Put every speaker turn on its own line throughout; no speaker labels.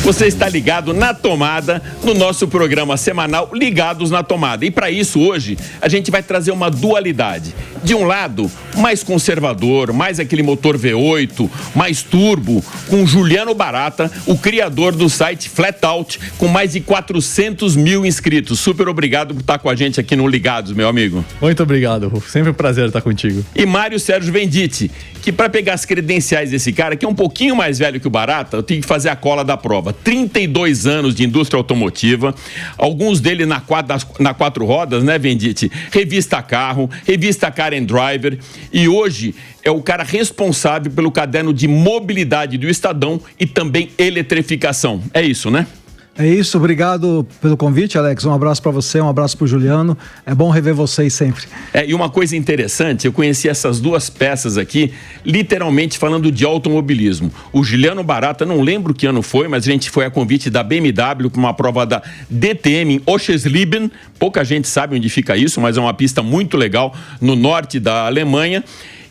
Você está ligado na tomada, no nosso programa semanal Ligados na Tomada. E para isso, hoje, a gente vai trazer uma dualidade. De um lado, mais conservador, mais aquele motor V8, mais turbo, com Juliano Barata, o criador do site Flatout, com mais de 400 mil inscritos. Super obrigado por estar com a gente aqui no Ligados, meu amigo.
Muito obrigado, Rufo. Sempre um prazer estar contigo.
E Mário Sérgio Venditti, que para pegar as credenciais desse cara, que é um pouquinho mais velho que o Barata, eu tenho que fazer a cola da prova. 32 anos de indústria automotiva, alguns deles na quatro rodas, né, Venditti? Revista Carro, revista Car and Driver, e hoje é o cara responsável pelo caderno de mobilidade do Estadão e também eletrificação. É isso, né?
É isso, obrigado pelo convite, Alex. Um abraço para você, um abraço para o Juliano. É bom rever vocês sempre.
E uma coisa interessante, eu conheci essas duas peças aqui, literalmente falando de automobilismo. O Juliano Barata, não lembro que ano foi, mas a gente foi a convite da BMW para uma prova da DTM em Oschersleben. Pouca gente sabe onde fica isso, mas é uma pista muito legal no norte da Alemanha.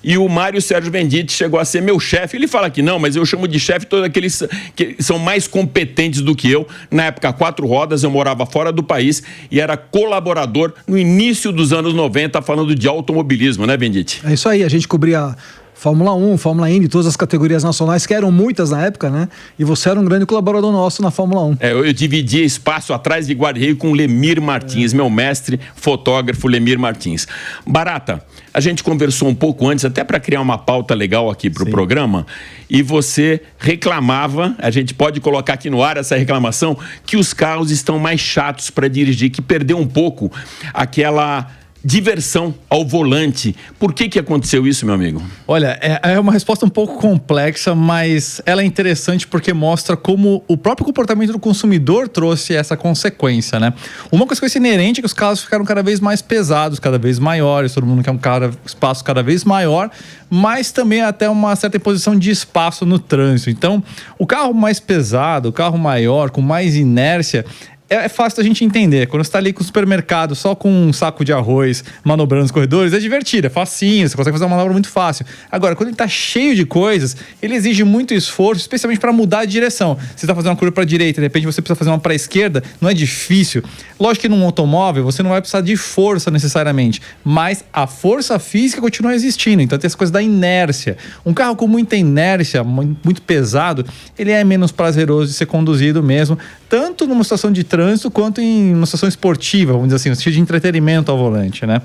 E o Mário Sérgio Venditti chegou a ser meu chefe. Ele fala que não, mas eu chamo de chefe todos aqueles que são mais competentes do que eu. Na época, 4 rodas, eu morava fora do país e era colaborador no início dos anos 90, falando de automobilismo, né, Venditti?
É isso aí, a gente cobria Fórmula 1, Fórmula Indy, todas as categorias nacionais, que eram muitas na época, né? E você era um grande colaborador nosso na Fórmula 1.
Eu dividia espaço atrás de guarda-reio com Lemir Martins, meu mestre, fotógrafo Lemir Martins. Barata, a gente conversou um pouco antes, até para criar uma pauta legal aqui para o programa, e você reclamava, a gente pode colocar aqui no ar essa reclamação, que os carros estão mais chatos para dirigir, que perdeu um pouco aquela diversão ao volante. Por que aconteceu isso, meu amigo?
Olha, é uma resposta um pouco complexa, mas ela é interessante porque mostra como o próprio comportamento do consumidor trouxe essa consequência, né? Uma coisa inerente é que os carros ficaram cada vez mais pesados, cada vez maiores, todo mundo quer um espaço cada vez maior, mas também até uma certa imposição de espaço no trânsito. Então, o carro mais pesado, o carro maior, com mais inércia, é fácil da gente entender. Quando você está ali com o supermercado só com um saco de arroz manobrando os corredores, é divertido, é facinho, você consegue fazer uma manobra muito fácil. Agora, quando ele está cheio de coisas, ele exige muito esforço, especialmente para mudar de direção. Você está fazendo uma curva para a direita, de repente você precisa fazer uma para a esquerda, não é difícil. Lógico que num automóvel você não vai precisar de força necessariamente, mas a força física continua existindo, então tem essa coisa da inércia. Um carro com muita inércia, muito pesado, ele é menos prazeroso de ser conduzido mesmo, tanto numa situação de trânsito quanto em uma situação esportiva, vamos dizer assim, um sentido de entretenimento ao volante, né?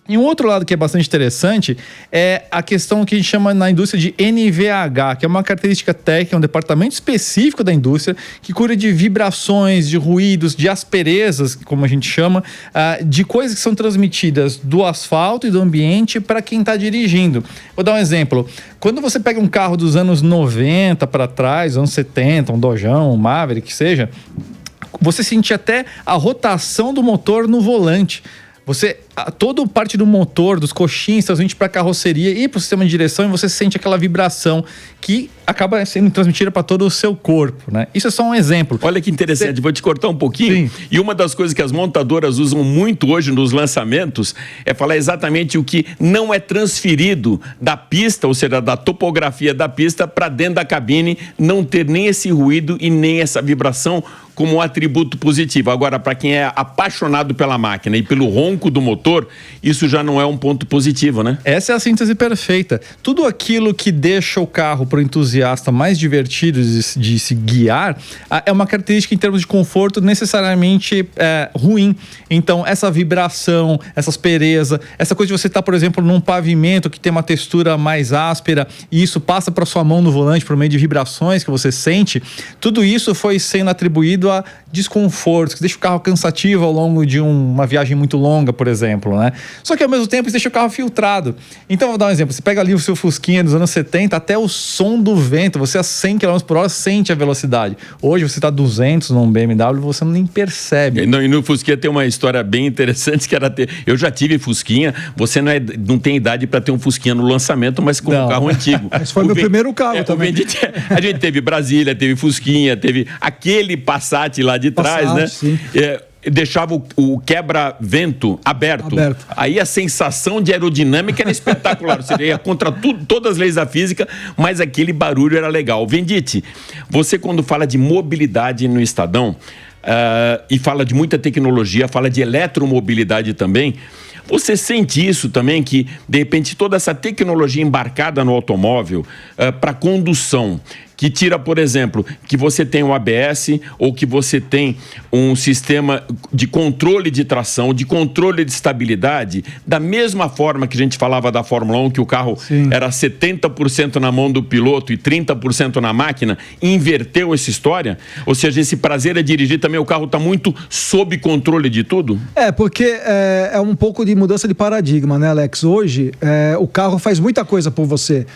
E um outro lado que é bastante interessante é a questão que a gente chama na indústria de NVH, que é uma característica técnica, um departamento específico da indústria que cuida de vibrações, de ruídos, de asperezas, como a gente chama, de coisas que são transmitidas do asfalto e do ambiente para quem está dirigindo. Vou dar um exemplo. Quando você pega um carro dos anos 90 para trás, anos 70, um Dojão, um Maverick, que seja, você sente até a rotação do motor no volante. Toda parte do motor, dos coxins, transmite para a carroceria e para o sistema de direção, e você sente aquela vibração que acaba sendo transmitida para todo o seu corpo, né? Isso é só um exemplo.
Olha que interessante, vou te cortar um pouquinho. Sim. E uma das coisas que as montadoras usam muito hoje nos lançamentos é falar exatamente o que não é transferido da pista, ou seja, da topografia da pista para dentro da cabine, não ter nem esse ruído e nem essa vibração como um atributo positivo. Agora, para quem é apaixonado pela máquina e pelo ronco do motor, isso já não é um ponto positivo, né?
Essa é a síntese perfeita. Tudo aquilo que deixa o carro para o entusiasta mais divertido de se guiar é uma característica em termos de conforto necessariamente ruim. Então, essa vibração, essa aspereza, essa coisa de você estar, por exemplo, num pavimento que tem uma textura mais áspera e isso passa para sua mão no volante por meio de vibrações que você sente, tudo isso foi sendo atribuído a desconfortos, que deixa o carro cansativo ao longo de uma viagem muito longa, por exemplo, né? Só que ao mesmo tempo isso deixa o carro filtrado. Então, vou dar um exemplo. Você pega ali o seu Fusquinha dos anos 70, até o som do vento, você a 100 km por hora sente a velocidade. Hoje você está a 200 num BMW, você nem percebe.
E no Fusquinha tem uma história bem interessante, que era eu já tive Fusquinha, você não tem idade para ter um Fusquinha no lançamento, mas com um carro antigo.
Esse foi meu primeiro carro também.
A gente teve Brasília, teve Fusquinha, teve aquele Passat lá de trás, né?
Sim.
deixava o quebra-vento aberto. Aí a sensação de aerodinâmica era espetacular. Você ia contra todas as leis da física, mas aquele barulho era legal. Venditti, você quando fala de mobilidade no Estadão, e fala de muita tecnologia, fala de eletromobilidade também, você sente isso também, que de repente toda essa tecnologia embarcada no automóvel para condução, que tira, por exemplo, que você tem o ABS ou que você tem um sistema de controle de tração, de controle de estabilidade, da mesma forma que a gente falava da Fórmula 1, que o carro era 70% na mão do piloto e 30% na máquina, inverteu essa história? Ou seja, esse prazer é dirigir também, o carro está muito sob controle de tudo?
Porque é um pouco de mudança de paradigma, né, Alex? Hoje, o carro faz muita coisa por você.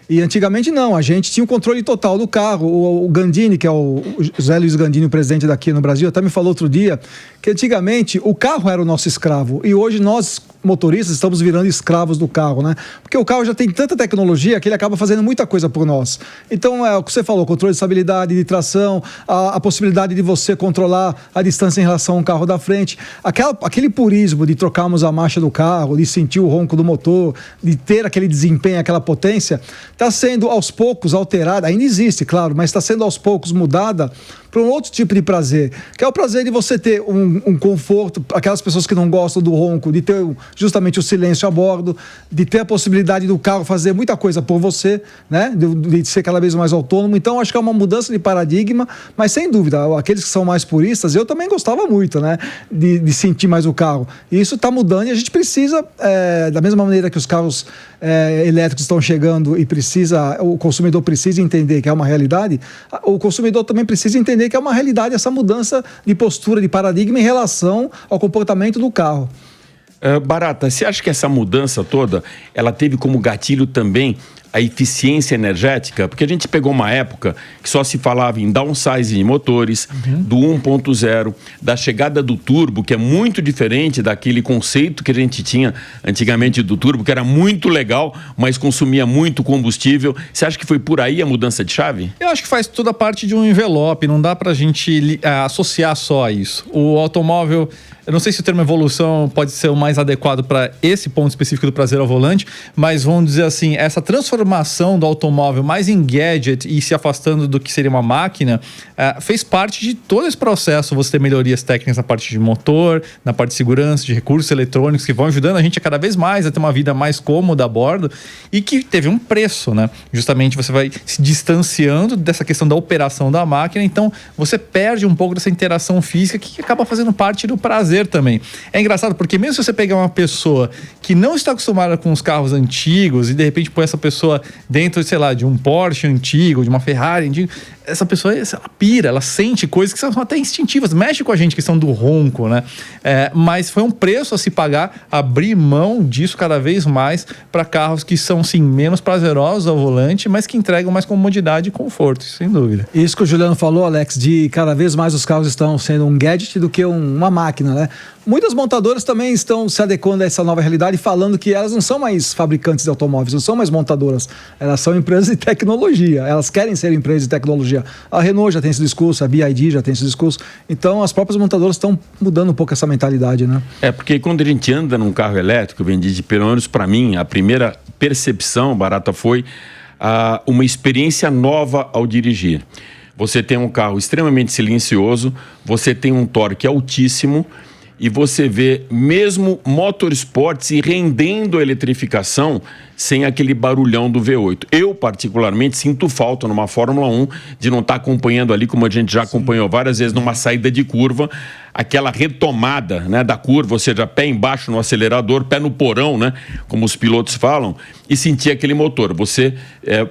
E antigamente não, a gente tinha o controle total do carro. O Gandini, que é o José Luiz Gandini, o presidente daqui no Brasil, até me falou outro dia que antigamente o carro era o nosso escravo e hoje nós, motoristas, estamos virando escravos do carro, né? Porque o carro já tem tanta tecnologia que ele acaba fazendo muita coisa por nós. Então, é o que você falou, controle de estabilidade, de tração, a possibilidade de você controlar a distância em relação ao carro da frente. Aquele purismo de trocarmos a marcha do carro, de sentir o ronco do motor, de ter aquele desempenho, aquela potência, está sendo aos poucos alterada, ainda existe, claro, mas está sendo aos poucos mudada para um outro tipo de prazer, que é o prazer de você ter um conforto, aquelas pessoas que não gostam do ronco, de ter justamente o silêncio a bordo, de ter a possibilidade do carro fazer muita coisa por você, né? De ser cada vez mais autônomo. Então, acho que é uma mudança de paradigma, mas sem dúvida, aqueles que são mais puristas, eu também gostava muito, né? De sentir mais o carro. E isso está mudando e a gente precisa, da mesma maneira que os carros elétricos estão chegando e o consumidor precisa entender que é uma realidade, o consumidor também precisa entender que é uma realidade essa mudança de postura, de paradigma em relação ao comportamento do carro.
Barata, você acha que essa mudança toda, ela teve como gatilho também a eficiência energética? Porque a gente pegou uma época que só se falava em downsizing de motores, do 1.0, da chegada do turbo, que é muito diferente daquele conceito que a gente tinha antigamente do turbo, que era muito legal, mas consumia muito combustível. Você acha que foi por aí a mudança de chave?
Eu acho que faz toda parte de um envelope, não dá pra gente associar só a isso. O automóvel, eu não sei se o termo evolução pode ser o mais adequado para esse ponto específico do prazer ao volante, mas vamos dizer assim, essa transformação do automóvel mais em gadget e se afastando do que seria uma máquina, fez parte de todo esse processo. Você ter melhorias técnicas na parte de motor, na parte de segurança, de recursos eletrônicos que vão ajudando a gente a cada vez mais a ter uma vida mais cômoda a bordo e que teve um preço, né? Justamente você vai se distanciando dessa questão da operação da máquina, então você perde um pouco dessa interação física que acaba fazendo parte do prazer também. É engraçado porque mesmo se você pegar uma pessoa que não está acostumada com os carros antigos e de repente põe essa pessoa dentro, sei lá, de um Porsche antigo, de uma Ferrari antiga, essa pessoa, ela pira, ela sente coisas que são até instintivas, mexe com a gente, questão do ronco, né? Mas foi um preço a se pagar, abrir mão disso cada vez mais para carros que são, sim, menos prazerosos ao volante, mas que entregam mais comodidade e conforto, sem dúvida.
Isso que o Juliano falou, Alex, de cada vez mais os carros estão sendo um gadget do que uma máquina, né? Muitas montadoras também estão se adequando a essa nova realidade, falando que elas não são mais fabricantes de automóveis, não são mais montadoras, elas são empresas de tecnologia, elas querem ser empresas de tecnologia. A Renault já tem esse discurso, a BYD já tem esse discurso, então as próprias montadoras estão mudando um pouco essa mentalidade, né?
Porque quando a gente anda num carro elétrico, Venditti, pelo menos para mim, a primeira percepção, Barata, foi uma experiência nova ao dirigir. Você tem um carro extremamente silencioso, você tem um torque altíssimo, e você vê mesmo motorsports e rendendo a eletrificação sem aquele barulhão do V8. Eu, particularmente, sinto falta numa Fórmula 1 de não estar acompanhando ali, como a gente já acompanhou várias vezes, numa saída de curva, aquela retomada, né, da curva, ou seja, pé embaixo no acelerador, pé no porão, né, como os pilotos falam, e sentir aquele motor. Você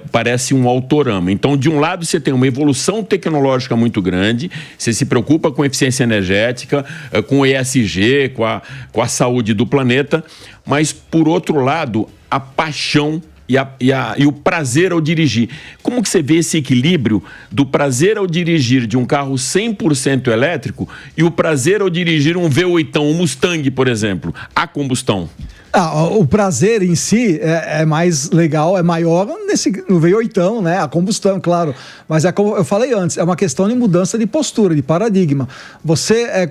parece um autorama. Então, de um lado, você tem uma evolução tecnológica muito grande, você se preocupa com eficiência energética, com o ESG, com a saúde do planeta, mas, por outro lado, a paixão e o prazer ao dirigir. Como que você vê esse equilíbrio do prazer ao dirigir de um carro 100% elétrico e o prazer ao dirigir um V8, um Mustang, por exemplo, a combustão?
O prazer em si é mais legal, é maior no V8, né? A combustão, claro. Mas como eu falei antes, é uma questão de mudança de postura, de paradigma.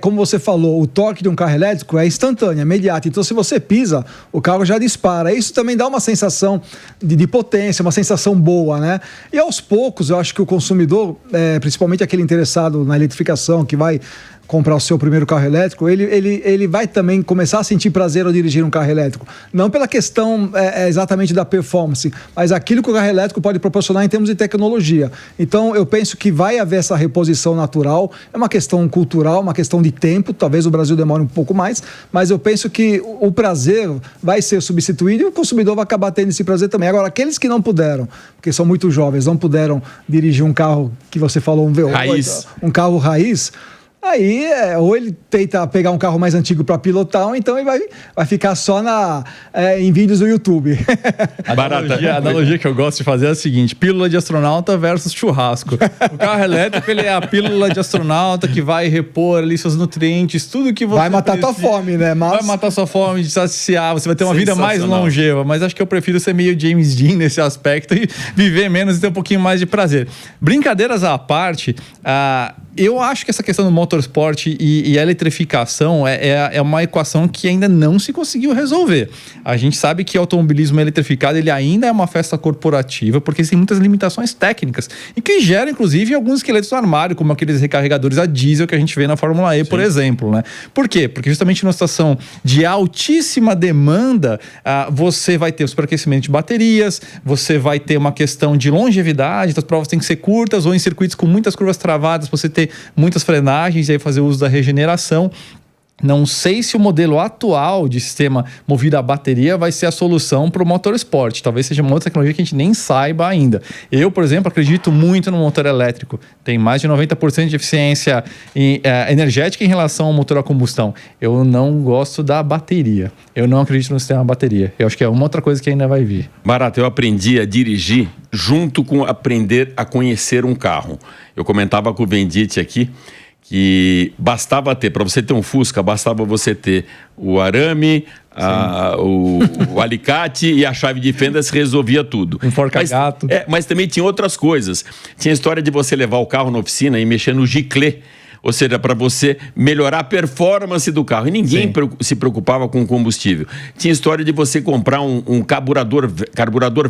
Como você falou, o torque de um carro elétrico é instantâneo, é imediato. Então, se você pisa, o carro já dispara. Isso também dá uma sensação de potência, uma sensação boa, né? E aos poucos, eu acho que o consumidor, principalmente aquele interessado na eletrificação, que vai comprar o seu primeiro carro elétrico, ele vai também começar a sentir prazer ao dirigir um carro elétrico. Não pela questão exatamente da performance, mas aquilo que o carro elétrico pode proporcionar em termos de tecnologia. Então, eu penso que vai haver essa reposição natural. É uma questão cultural, uma questão de tempo. Talvez o Brasil demore um pouco mais, mas eu penso que o prazer vai ser substituído e o consumidor vai acabar tendo esse prazer também. Agora, aqueles que não puderam, porque são muito jovens, não puderam dirigir um carro que você falou, um V8,
raiz.
Um carro raiz, aí, ou ele tenta pegar um carro mais antigo para pilotar, ou então ele vai ficar só em vídeos do YouTube.
A analogia que eu gosto de fazer é a seguinte: pílula de astronauta versus churrasco. O carro elétrico, ele é a pílula de astronauta que vai repor ali seus nutrientes, tudo que você
vai matar tua fome, né?
Vai matar sua fome de saciar, você vai ter uma vida mais longeva. Mas acho que eu prefiro ser meio James Dean nesse aspecto e viver menos e ter um pouquinho mais de prazer. Brincadeiras à parte, eu acho que essa questão do motorsport e a eletrificação é uma equação que ainda não se conseguiu resolver. A gente sabe que o automobilismo eletrificado ele ainda é uma festa corporativa, porque tem muitas limitações técnicas e que geram, inclusive, alguns esqueletos no armário, como aqueles recarregadores a diesel que a gente vê na Fórmula E, por exemplo, né? Por quê? Porque justamente numa situação de altíssima demanda, você vai ter o superaquecimento de baterias, você vai ter uma questão de longevidade, então as provas têm que ser curtas ou em circuitos com muitas curvas travadas, você ter muitas frenagens e aí fazer uso da regeneração. Não sei se o modelo atual de sistema movido a bateria vai ser a solução para o motorsport. Talvez seja uma outra tecnologia que a gente nem saiba ainda. Eu, por exemplo, acredito muito no motor elétrico. Tem mais de 90% de eficiência energética em relação ao motor a combustão. Eu não gosto da bateria. Eu não acredito no sistema bateria. Eu acho que é uma outra coisa que ainda vai vir.
Barata, eu aprendi a dirigir junto com aprender a conhecer um carro. Eu comentava com o Venditti aqui que bastava ter, para você ter um Fusca, bastava você ter o arame, o alicate e a chave de fendas, resolvia tudo.
Um forca-gato.
Mas também tinha outras coisas. Tinha a história de você levar o carro na oficina e mexer no giclê, ou seja, para você melhorar a performance do carro. E ninguém se preocupava com o combustível. Tinha história de você comprar um carburador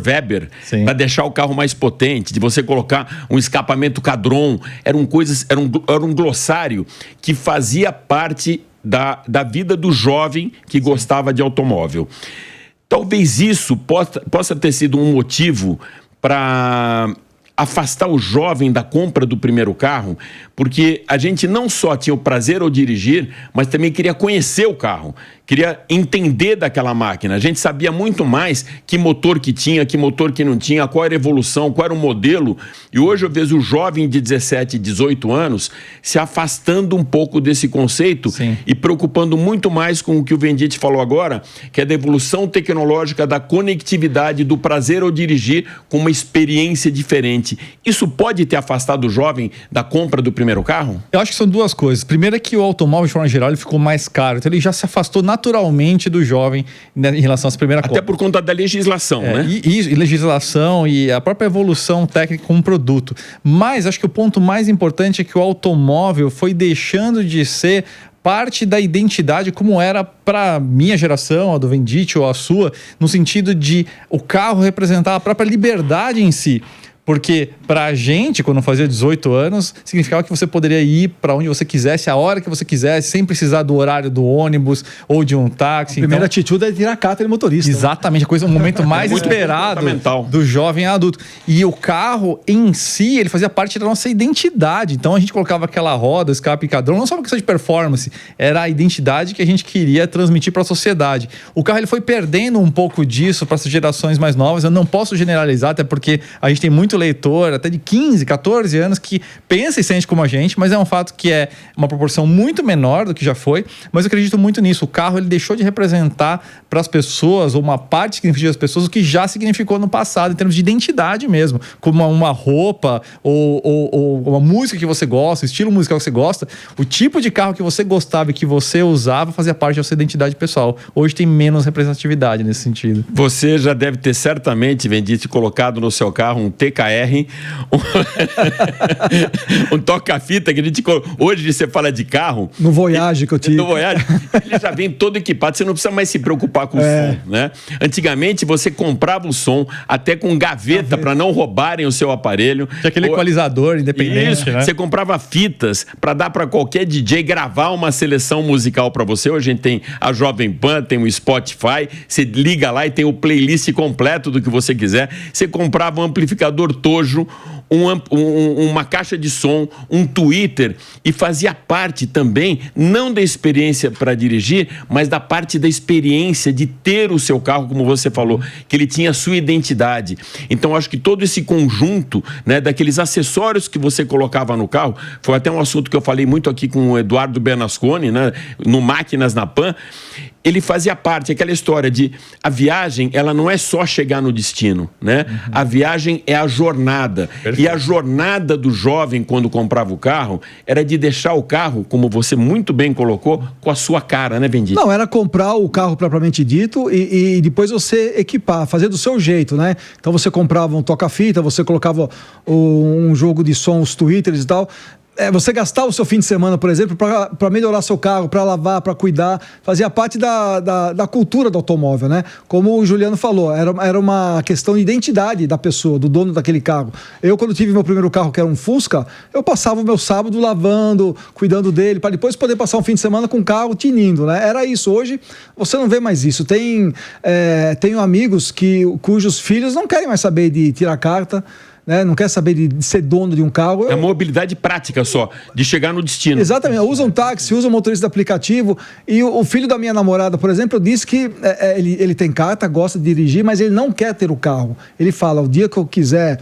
Weber para deixar o carro mais potente, de você colocar um escapamento Cadron. Era um glossário que fazia parte da vida do jovem que gostava de automóvel. Talvez isso possa ter sido um motivo para afastar o jovem da compra do primeiro carro, porque a gente não só tinha o prazer ao dirigir, mas também queria conhecer o carro, queria entender daquela máquina. A gente sabia muito mais que motor que tinha, que motor que não tinha, qual era a evolução, qual era o modelo. E hoje eu vejo o jovem de 17, 18 anos se afastando um pouco desse conceito e preocupando muito mais com o que o Venditti falou agora, que é da evolução tecnológica, da conectividade, do prazer ao dirigir com uma experiência diferente. Isso pode ter afastado o jovem da compra do primeiro carro?
Eu acho que são duas coisas. Primeiro é que o automóvel, de forma geral, ele ficou mais caro. Então ele já se afastou naturalmente do jovem, né, em relação à primeira compra.
Até por conta da legislação, né?
E legislação e a própria evolução técnica como produto. Mas acho que o ponto mais importante é que o automóvel foi deixando de ser parte da identidade como era para minha geração, a do Venditti ou a sua, no sentido de o carro representar a própria liberdade em si. Porque pra gente, quando fazia 18 anos, significava que você poderia ir para onde você quisesse, a hora que você quisesse, sem precisar do horário do ônibus ou de um táxi.
A primeira atitude é tirar a carta de motorista.
Exatamente, o momento mais esperado do jovem adulto. E o carro em si, ele fazia parte da nossa identidade. Então a gente colocava aquela roda, escape e cadrão, não só uma questão de performance, era a identidade que a gente queria transmitir para a sociedade. O carro ele foi perdendo um pouco disso para essas gerações mais novas. Eu não posso generalizar, até porque a gente tem muito leitor, até de 15, 14 anos, que pensa e sente como a gente, mas é um fato que é uma proporção muito menor do que já foi. Mas eu acredito muito nisso. O carro, ele deixou de representar para as pessoas, ou uma parte significativa das pessoas, o que já significou no passado, em termos de identidade mesmo, como uma roupa, ou uma música que você gosta, o estilo musical que você gosta, o tipo de carro que você gostava e que você usava fazia parte da sua identidade pessoal. Hoje tem menos representatividade nesse sentido.
Você já deve ter certamente, Venditti, colocado no seu carro um TKR, um toca-fita que a gente... Hoje você fala de carro...
No Voyage que eu tive.
No Voyage, ele já vem todo equipado, você não precisa mais se preocupar com o som, né? Antigamente você comprava o som até com gaveta para não roubarem o seu aparelho.
Tinha aquele equalizador independente,
isso,
né?
Você comprava fitas para dar para qualquer DJ gravar uma seleção musical para você. Hoje a gente tem a Jovem Pan, tem o Spotify, você liga lá e tem o playlist completo do que você quiser. Você comprava um amplificador Tojo, uma caixa de som, um Twitter, e fazia parte também, não da experiência para dirigir, mas da parte da experiência de ter o seu carro, como você falou, que ele tinha a sua identidade. Então, acho que todo esse conjunto, né, daqueles acessórios que você colocava no carro, foi até um assunto que eu falei muito aqui com o Eduardo Bernasconi, né, no Máquinas na Pan. Ele fazia parte, aquela história de a viagem, ela não é só chegar no destino, né? A viagem é a jornada. Perfeito. E a jornada do jovem, quando comprava o carro, era de deixar o carro, como você muito bem colocou, com a sua cara, né, Venditti?
Não, era comprar o carro propriamente dito e depois você equipar, fazer do seu jeito, né? Então você comprava um toca-fita, você colocava um jogo de som, os twitters e tal. Você gastar o seu fim de semana, por exemplo, para melhorar seu carro, para lavar, para cuidar, fazia parte da cultura do automóvel, né? Como o Juliano falou, era uma questão de identidade da pessoa, do dono daquele carro. Eu, quando tive meu primeiro carro, que era um Fusca, eu passava o meu sábado lavando, cuidando dele, para depois poder passar um fim de semana com o carro tinindo, né? Era isso. Hoje, você não vê mais isso. Tenho amigos cujos filhos não querem mais saber de tirar carta, né? Não quer saber de ser dono de um carro.
É mobilidade prática só, de chegar no destino.
Exatamente, usa um táxi, usa um motorista de aplicativo. E o filho da minha namorada, por exemplo, disse que ele tem carta, gosta de dirigir, mas ele não quer ter o carro. Ele fala, o dia que eu quiser,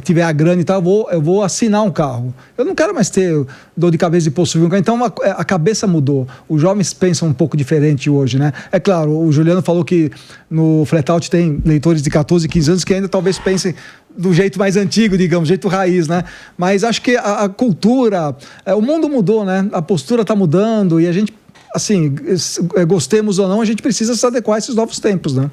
tiver a grana e tal, eu vou assinar um carro. Eu não quero mais ter dor de cabeça de possuir um carro. Então a cabeça mudou. Os jovens pensam um pouco diferente hoje, né? É claro, o Juliano falou que no Flatout tem leitores de 14, 15 anos que ainda talvez pensem do jeito mais antigo, digamos, jeito raiz, né? Mas acho que a cultura, o mundo mudou, né? A postura está mudando e a gente, assim, gostemos ou não, a gente precisa se adequar a esses novos tempos, né?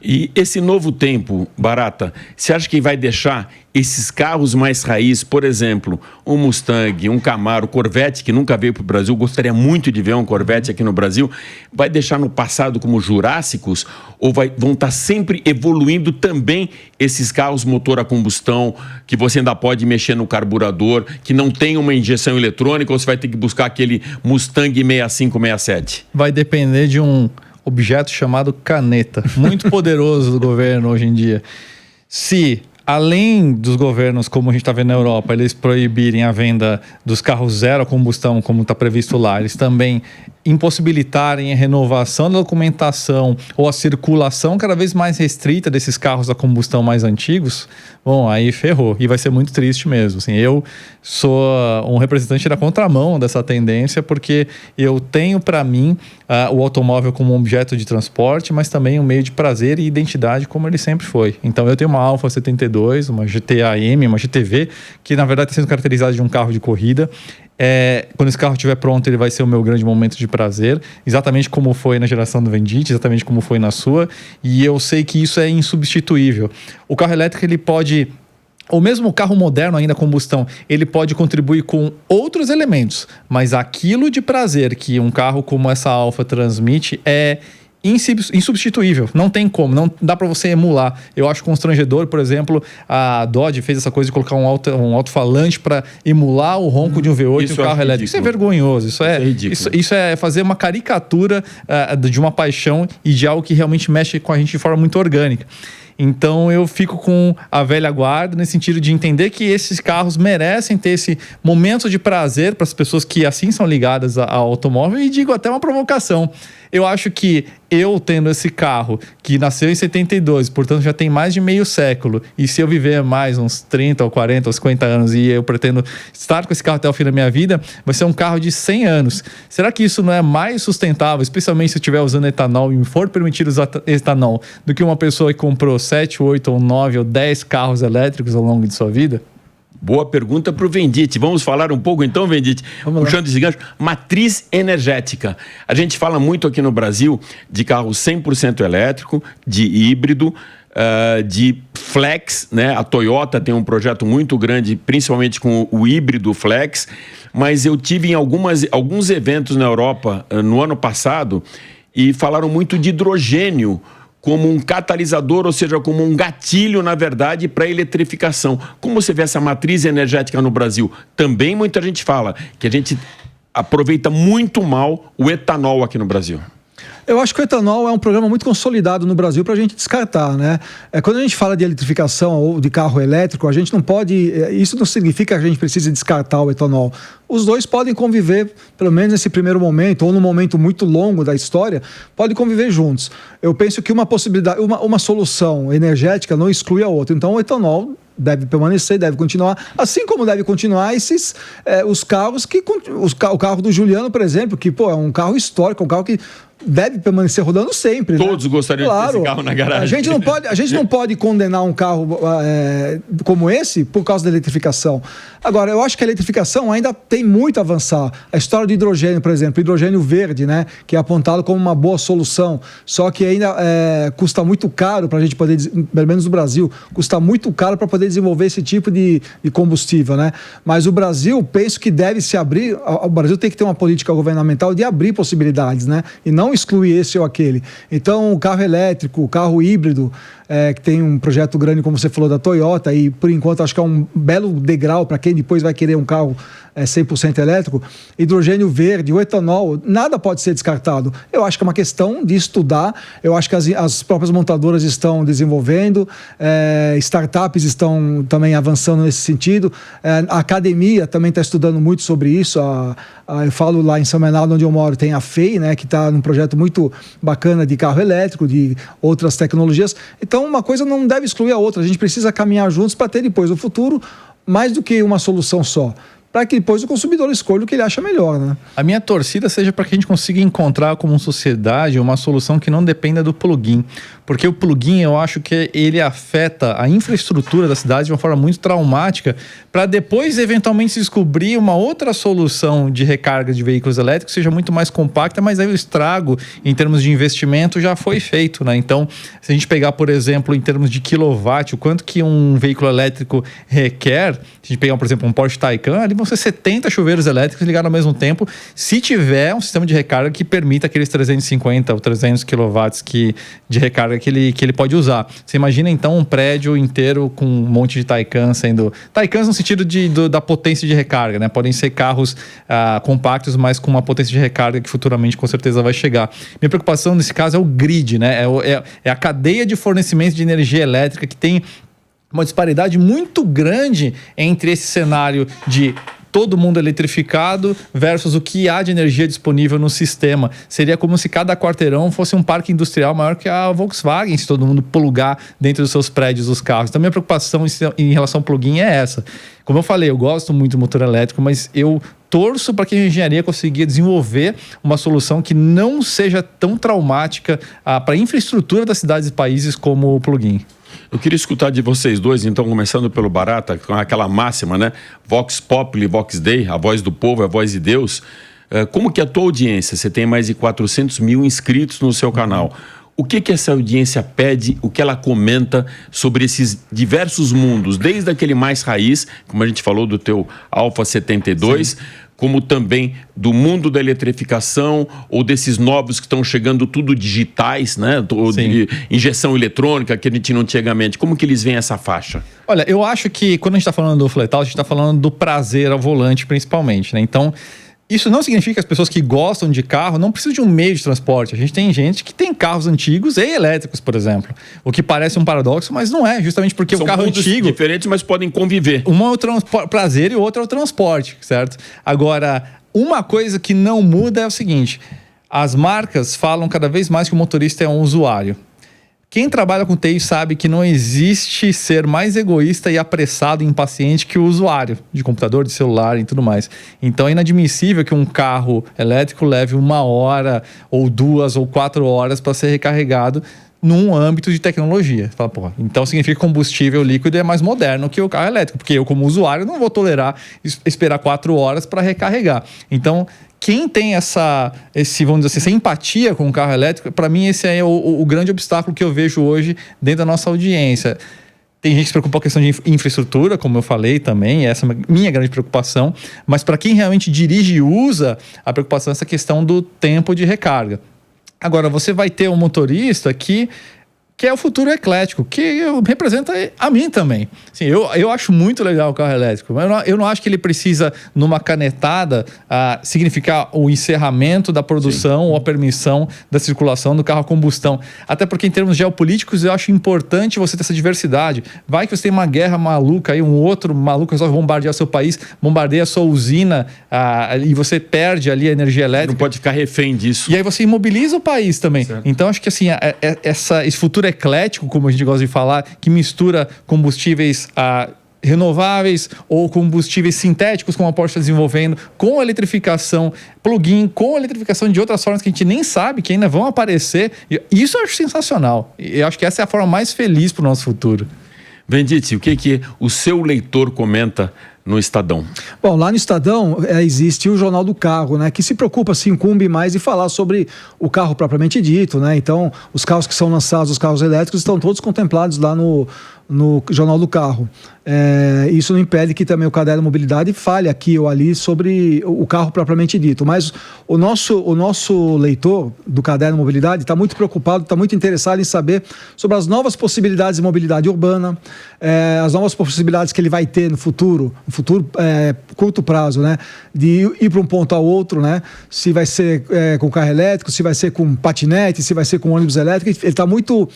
E esse novo tempo, Barata, você acha que vai deixar esses carros mais raiz, por exemplo, um Mustang, um Camaro, Corvette, que nunca veio para o Brasil, gostaria muito de ver um Corvette aqui no Brasil, vai deixar no passado como jurássicos ou vão estar sempre evoluindo também esses carros motor a combustão, que você ainda pode mexer no carburador, que não tem uma injeção eletrônica, ou você vai ter que buscar aquele Mustang 6567?
Vai depender de um objeto chamado caneta, muito poderoso do governo hoje em dia. Se, além dos governos, como a gente está vendo na Europa, eles proibirem a venda dos carros zero a combustão, como está previsto lá, eles também impossibilitarem a renovação da documentação ou a circulação cada vez mais restrita desses carros a combustão mais antigos, bom, aí ferrou. E vai ser muito triste mesmo. Assim, eu sou um representante da contramão dessa tendência, porque eu tenho para mim o automóvel como um objeto de transporte, mas também um meio de prazer e identidade como ele sempre foi. Então eu tenho uma Alfa 72, uma GT-AM, uma GTV, que na verdade está sendo caracterizada de um carro de corrida. Quando esse carro estiver pronto, ele vai ser o meu grande momento de prazer, exatamente como foi na geração do Venditti, exatamente como foi na sua, e eu sei que isso é insubstituível. O carro elétrico, ele pode, ou mesmo o carro moderno ainda a combustão, ele pode contribuir com outros elementos, mas aquilo de prazer que um carro como essa Alfa transmite é insubstituível, não tem como, não dá para você emular. Eu acho constrangedor, por exemplo, a Dodge fez essa coisa de colocar um alto-falante para emular o ronco de um V8 em um carro elétrico. Isso é vergonhoso, isso é fazer uma caricatura de uma paixão e de algo que realmente mexe com a gente de forma muito orgânica. Então eu fico com a velha guarda nesse sentido de entender que esses carros merecem ter esse momento de prazer para as pessoas que assim são ligadas ao automóvel, e digo até uma provocação. eu acho que eu tendo esse carro que nasceu em 72, portanto já tem mais de meio século, e se eu viver mais uns 30 ou 40 ou 50 anos e eu pretendo estar com esse carro até o fim da minha vida, vai ser um carro de 100 anos. Será que isso não é mais sustentável, especialmente se eu estiver usando etanol e me for permitido usar etanol, do que uma pessoa que comprou 7, 8 ou 9 ou 10 carros elétricos ao longo de sua vida?
Boa pergunta para o Vendite. Vamos falar um pouco então, Vendite, puxando esse gancho, matriz energética. A gente fala muito aqui no Brasil de carro 100% elétrico, de híbrido, de flex, né? A Toyota tem um projeto muito grande, principalmente com o híbrido flex, mas eu tive em alguns eventos na Europa no ano passado e falaram muito de hidrogênio como um catalisador, ou seja, como um gatilho, na verdade, para a eletrificação. Como você vê essa matriz energética no Brasil? Também muita gente fala que a gente aproveita muito mal o etanol aqui no Brasil.
Eu acho que o etanol é um programa muito consolidado no Brasil para a gente descartar, né? Quando a gente fala de eletrificação ou de carro elétrico, a gente não pode... Isso não significa que a gente precise descartar o etanol. Os dois podem conviver, pelo menos nesse primeiro momento, ou num momento muito longo da história, podem conviver juntos. Eu penso que uma possibilidade, uma solução energética não exclui a outra. Então, o etanol deve permanecer, deve continuar, assim como deve continuar os carros o carro do Juliano, por exemplo, que é um carro histórico, um carro que deve permanecer rodando sempre.
Todos, né? Gostariam de ter esse carro na garagem.
A gente não pode condenar um carro como esse por causa da eletrificação. Agora, eu acho que a eletrificação ainda tem muito a avançar. A história do hidrogênio, por exemplo, hidrogênio verde, né, que é apontado como uma boa solução, só que ainda custa muito caro para a gente poder, pelo menos no Brasil, custa muito caro para poder desenvolver esse tipo de combustível, né? Mas o Brasil, penso que deve se abrir, o Brasil tem que ter uma política governamental de abrir possibilidades, né? E não excluir esse ou aquele. Então, o carro elétrico, o carro híbrido, que tem um projeto grande, como você falou, da Toyota, e por enquanto acho que é um belo degrau para quem depois vai querer um carro 100% elétrico, hidrogênio verde, o etanol, nada pode ser descartado. Eu acho que é uma questão de estudar, eu acho que as próprias montadoras estão desenvolvendo, startups estão também avançando nesse sentido, a academia também está estudando muito sobre isso, eu falo lá em São Bernardo, onde eu moro, tem a FEI, né, que está num projeto muito bacana de carro elétrico, de outras tecnologias. Então, uma coisa não deve excluir a outra, a gente precisa caminhar juntos para ter depois o futuro mais do que uma solução só, para que depois o consumidor escolha o que ele acha melhor, né?
A minha torcida seja para que a gente consiga encontrar como sociedade uma solução que não dependa do plugin, porque o plugin, eu acho que ele afeta a infraestrutura da cidade de uma forma muito traumática, para depois eventualmente se descobrir uma outra solução de recarga de veículos elétricos seja muito mais compacta, mas aí o estrago em termos de investimento já foi feito, né? Então, se a gente pegar, por exemplo, em termos de quilowatt, o quanto que um veículo elétrico requer, se a gente pegar, por exemplo, um Porsche Taycan, ali vão ser 70 chuveiros elétricos ligados ao mesmo tempo, se tiver um sistema de recarga que permita aqueles 350 ou 300 quilowatts de recarga que ele pode usar. Você imagina então um prédio inteiro com um monte de Taycans no sentido da potência de recarga, né? Podem ser carros compactos, mas com uma potência de recarga que futuramente com certeza vai chegar. Minha preocupação nesse caso é o grid, né? É a cadeia de fornecimento de energia elétrica que tem uma disparidade muito grande entre esse cenário de todo mundo eletrificado versus o que há de energia disponível no sistema. Seria como se cada quarteirão fosse um parque industrial maior que a Volkswagen, se todo mundo plugar dentro dos seus prédios os carros. Então, minha preocupação em relação ao plugin é essa. Como eu falei, eu gosto muito do motor elétrico, mas eu torço para que a engenharia consiga desenvolver uma solução que não seja tão traumática para a infraestrutura das cidades e países como o plugin.
Eu queria escutar de vocês dois, então, começando pelo Barata, com aquela máxima, né? Vox Populi, Vox Dei, a voz do povo, a voz de Deus. Como que é a tua audiência? Você tem mais de 400 mil inscritos no seu canal. O que essa audiência pede, o que ela comenta sobre esses diversos mundos, desde aquele mais raiz, como a gente falou do teu Alfa 72, sim, como também do mundo da eletrificação ou desses novos que estão chegando tudo digitais, né? De injeção eletrônica que a gente não tinha antigamente. Como que eles veem essa faixa?
Olha, eu acho que quando a gente está falando do flat out, a gente está falando do prazer ao volante principalmente, né? Então, isso não significa que as pessoas que gostam de carro não precisam de um meio de transporte. A gente tem gente que tem carros antigos e elétricos, por exemplo. O que parece um paradoxo, mas não é. Justamente porque o carro antigo...
São diferentes, mas podem conviver.
Um é o prazer e o outro é o transporte, certo? Agora, uma coisa que não muda é o seguinte... as marcas falam cada vez mais que o motorista é um usuário. Quem trabalha com TI sabe que não existe ser mais egoísta e apressado e impaciente que o usuário de computador, de celular e tudo mais. Então é inadmissível que um carro elétrico leve 1 hora, ou 2 ou 4 horas para ser recarregado num âmbito de tecnologia. Fala, pô, então significa que combustível líquido é mais moderno que o carro elétrico, porque eu, como usuário, não vou tolerar esperar 4 horas para recarregar. Então, quem tem vamos dizer assim, essa empatia com o carro elétrico, para mim esse é o grande obstáculo que eu vejo hoje dentro da nossa audiência. Tem gente que se preocupa com a questão de infraestrutura, como eu falei também, essa é a minha grande preocupação, mas para quem realmente dirige e usa, a preocupação é essa questão do tempo de recarga. Agora, você vai ter um motorista que é o futuro eclético, que representa a mim também. Assim, eu acho muito legal o carro elétrico, mas eu não acho que ele precisa, numa canetada, significar o encerramento da produção ou a permissão da circulação do carro a combustão. Até porque, em termos geopolíticos, eu acho importante você ter essa diversidade. Vai que você tem uma guerra maluca, aí um outro maluco resolve bombardear seu país, bombardeia a sua usina e você perde ali a energia elétrica.
Não pode ficar refém disso.
E aí você imobiliza o país também.
Certo.
Então, acho que assim, esse futuro eclético, como a gente gosta de falar, que mistura combustíveis renováveis ou combustíveis sintéticos, como a Porsche está desenvolvendo, com a eletrificação plug-in, com a eletrificação de outras formas que a gente nem sabe, que ainda vão aparecer. Isso eu acho sensacional. Eu acho que essa é a forma mais feliz para o nosso futuro.
Venditti, o que o seu leitor comenta no Estadão?
Bom, lá no Estadão existe o Jornal do Carro, né, que se preocupa, se incumbe mais de falar sobre o carro propriamente dito, né? Então, os carros que são lançados, os carros elétricos, estão todos contemplados lá no Jornal do Carro. Isso não impede que também o Caderno Mobilidade fale aqui ou ali sobre o carro propriamente dito, mas o nosso leitor do Caderno Mobilidade está muito preocupado, está muito interessado em saber sobre as novas possibilidades de mobilidade urbana, as novas possibilidades que ele vai ter no futuro curto prazo, né, de ir para um ponto ao outro, né, se vai ser com carro elétrico, se vai ser com patinete, se vai ser com ônibus elétrico. Ele está muito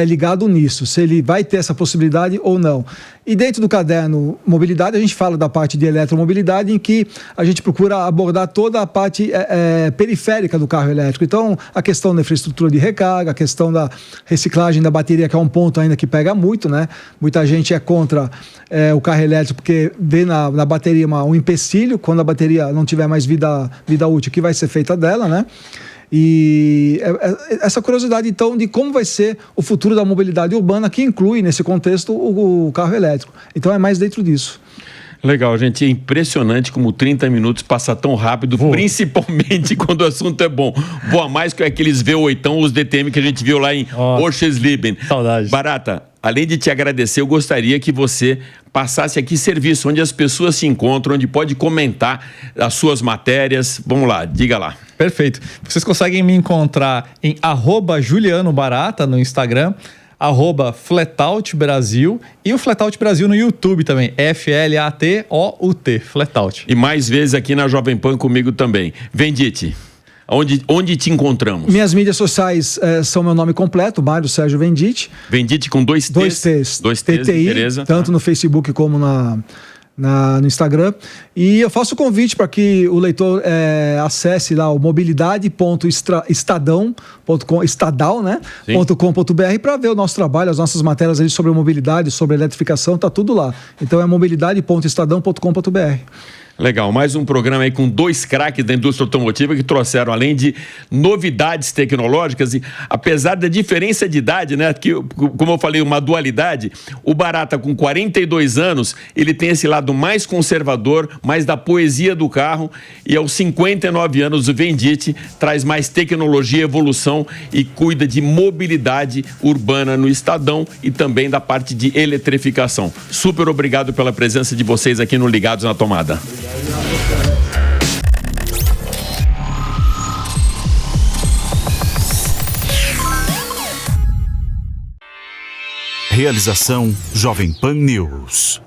ligado nisso, se ele vai ter essa possibilidade ou não. E dentro do Caderno Mobilidade, a gente fala da parte de eletromobilidade, em que a gente procura abordar toda a parte periférica do carro elétrico. Então, a questão da infraestrutura de recarga, a questão da reciclagem da bateria, que é um ponto ainda que pega muito, né? Muita gente é contra o carro elétrico porque vê na bateria um empecilho, quando a bateria não tiver mais vida útil, que vai ser feita dela, né? E essa curiosidade, então, de como vai ser o futuro da mobilidade urbana, que inclui, nesse contexto, o carro elétrico. Então, é mais dentro disso.
Legal, gente. É impressionante como 30 minutos passa tão rápido, principalmente quando o assunto é bom. Voa mais que aqueles V8, os DTM que a gente viu lá em Orchesleben.
Saudade.
Barata, além de te agradecer, eu gostaria que você passasse aqui serviço, onde as pessoas se encontram, onde pode comentar as suas matérias. Vamos lá, diga lá.
Perfeito. Vocês conseguem me encontrar em @JulianoBarata no Instagram, @FlatoutBrasil e o Flatout Brasil no YouTube também, FLATOUT, Flatout.
E mais vezes aqui na Jovem Pan comigo também. Venditti, onde te encontramos?
Minhas mídias sociais são meu nome completo, Mário Sérgio Venditti.
Venditti com 2 T's.
2 T's.
2 T's,
TTI,
beleza.
tanto no Facebook como no Instagram. E eu faço o convite para que o leitor acesse lá o mobilidade.estadal.com.br para ver o nosso trabalho, as nossas matérias ali sobre mobilidade, sobre eletrificação, tá tudo lá. Então é mobilidade.estadão.com.br.
Legal, mais um programa aí com 2 craques da indústria automotiva que trouxeram, além de novidades tecnológicas, e apesar da diferença de idade, né, que, como eu falei, uma dualidade, o Barata, com 42 anos, ele tem esse lado mais conservador, mais da poesia do carro, e aos 59 anos o Venditti traz mais tecnologia, evolução e cuida de mobilidade urbana no Estadão e também da parte de eletrificação. Super obrigado pela presença de vocês aqui no Ligados na Tomada.
Realização Jovem Pan News.